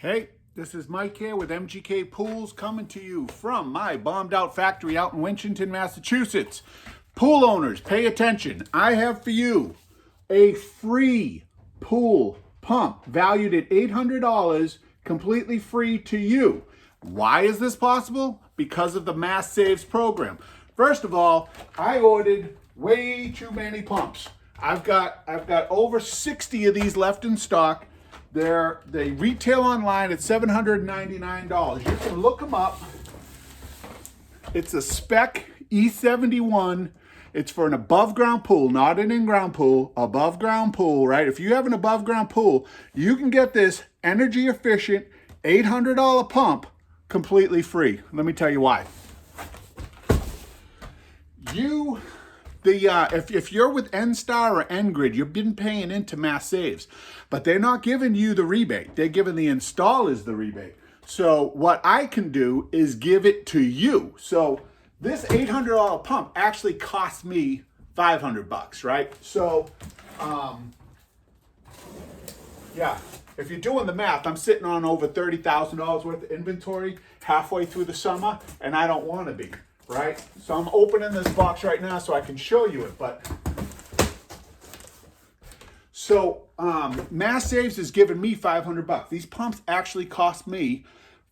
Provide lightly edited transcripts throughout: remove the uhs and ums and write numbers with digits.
Hey, this is Mike here with MGK Pools coming to you from my bombed out factory out in Winchendon, Massachusetts. Pool owners, pay attention. I have for you a free pool pump valued at $800, completely free to you. Why is this possible? Because of the Mass Saves program. First of all, I ordered way too many pumps. I've got over 60 of these left in stock. They retail online at $799. You can look them up. It's a Speck E71. It's for an above ground pool, not an in-ground pool, above ground pool, right? If you have an above ground pool, you can get this energy efficient $800 pump completely free. Let me tell you why. If you're with N-Star or N-Grid, you've been paying into Mass Saves, but they're not giving you the rebate. They're giving the installers the rebate. So what I can do is give it to you. So this $800 pump actually cost me $500, right? So, yeah, if you're doing the math, I'm sitting on over $30,000 worth of inventory halfway through the summer, and I don't want to be. Right? So I'm opening this box right now so I can show you it, but so Mass Saves is giving me $500. These pumps actually cost me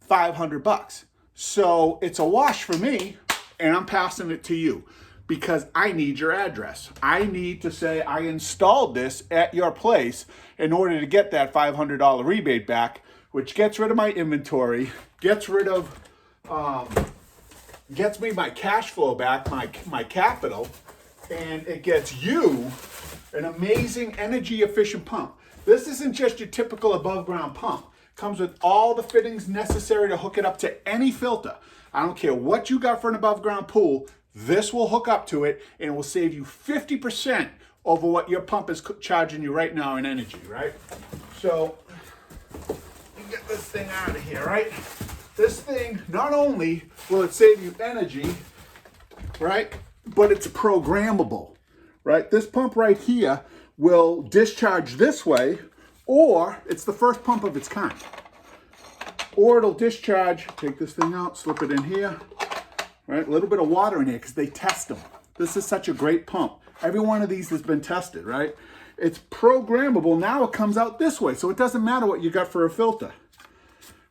$500. So it's a wash for me, and I'm passing it to you because I need your address. I need to say I installed this at your place in order to get that $500 rebate back, which gets rid of my inventory, gets rid of gets me my cash flow back, my capital, and it gets you an amazing energy efficient pump. This isn't just your typical above ground pump. It comes with all the fittings necessary to hook it up to any filter. I don't care what you got for an above ground pool, this will hook up to it and it will save you 50% over what your pump is charging you right now in energy, right? So, you get this thing out of here, right? This thing, not only will it save you energy, right, but it's programmable, right? This pump right here will discharge this way, or it's the first pump of its kind. Or it'll discharge, take this thing out, slip it in here, right? A little bit of water in here because they test them. This is such a great pump. Every one of these has been tested, right? It's programmable. Now it comes out this way, so it doesn't matter what you got for a filter.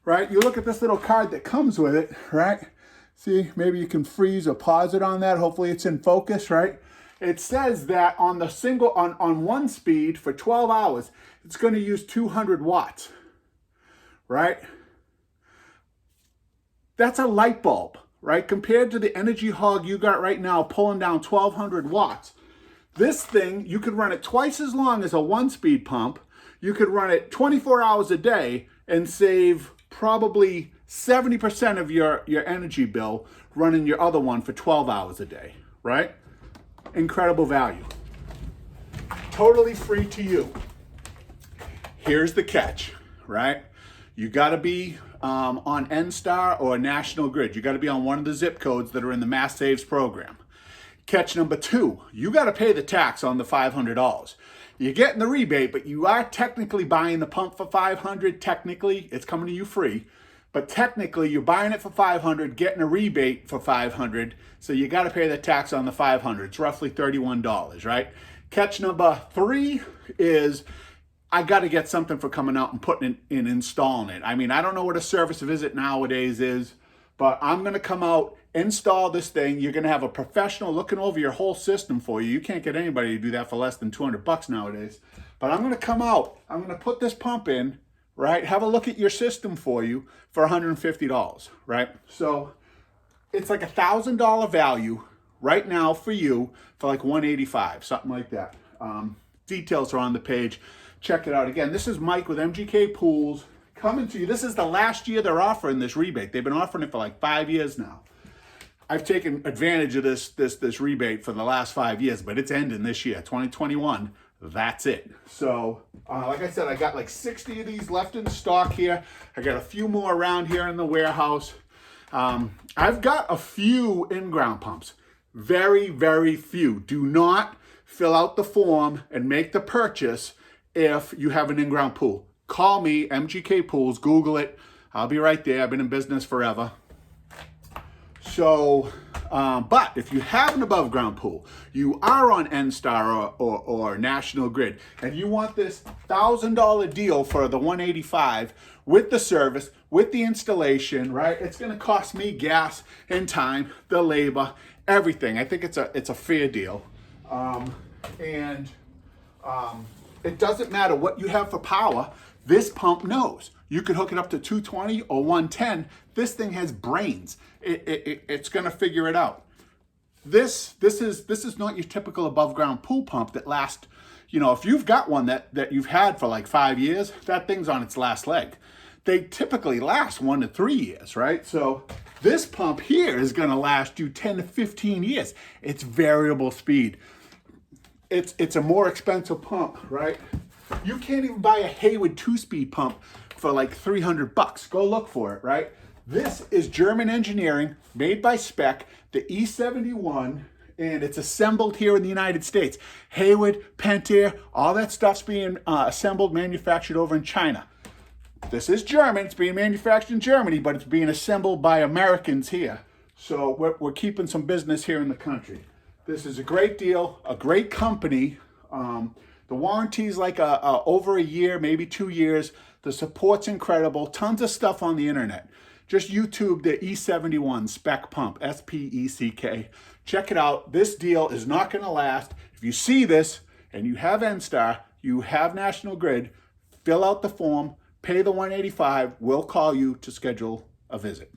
Right? You look at this little card that comes with it, right? See, maybe you can freeze or pause it on that. Hopefully it's in focus, right? It says that on the on one speed for 12 hours, it's going to use 200 watts, right? That's a light bulb, right? Compared to the energy hog you got right now pulling down 1200 watts. This thing, you could run it twice as long as a one-speed pump. You could run it 24 hours a day and save probably 70% of your energy bill running your other one for 12 hours a day, right? Incredible value. Totally free to you. Here's the catch, right? You gotta be on N-Star or National Grid. You gotta be on one of the zip codes that are in the Mass Saves program. Catch number two, you gotta pay the tax on the $500. You're getting the rebate, but you are technically buying the pump for $500. Technically, it's coming to you free. But technically, you're buying it for $500, getting a rebate for $500. So you got to pay the tax on the $500. It's roughly $31, right? Catch number three is I got to get something for coming out and putting it in, installing it. I mean, I don't know what a service visit nowadays is, but I'm going to come out, install this thing. You're going to have a professional looking over your whole system for you. You can't get anybody to do that for less than $200 nowadays. But I'm going to come out. I'm going to put this pump in, right? Have a look at your system for you for $150, right? So it's like $1,000 value right now for you for like $185, something like that. Details are on the page. Check it out. Again, this is Mike with MGK Pools coming to you. This is the last year they're offering this rebate. They've been offering it for like 5 years now. I've taken advantage of this rebate for the last 5 years, but it's ending this year, 2021. That's it. So, like I said, I got like 60 of these left in stock here. I got a few more around here in the warehouse. I've got a few in-ground pumps. Very, very few. Do not fill out the form and make the purchase if you have an in-ground pool. call me, MGK Pools, Google it. I'll be right there. I've been in business forever. So, but if you have an above ground pool, you are on NSTAR or National Grid, and you want this $1,000 deal for the 185 with the service, with the installation, right? It's going to cost me gas and time, the labor, everything. I think it's a fair deal. It doesn't matter what you have for power. This pump knows. You could hook it up to 220 or 110. This thing has brains. It's going to figure it out. This is not your typical above ground pool pump that lasts, you know, if you've got one that you've had for like 5 years, that thing's on its last leg. They typically last 1 to 3 years, right? So this pump here is going to last you 10 to 15 years. It's variable speed. It's a more expensive pump, right? You can't even buy a Hayward 2-speed pump for like $300. Go look for it, right? This is German engineering, made by Speck, the E71, and it's assembled here in the United States. Hayward, Pentair, all that stuff's being assembled, manufactured over in China. This is German. It's being manufactured in Germany, but it's being assembled by Americans here. So we're keeping some business here in the country. This is a great deal, a great company. The warranty is like over a year, maybe 2 years. The support's incredible. Tons of stuff on the internet. Just YouTube the E71 Speck pump, S-P-E-C-K. Check it out. This deal is not going to last. If you see this and you have NSTAR, you have National Grid, fill out the form, pay the $185. We'll call you to schedule a visit.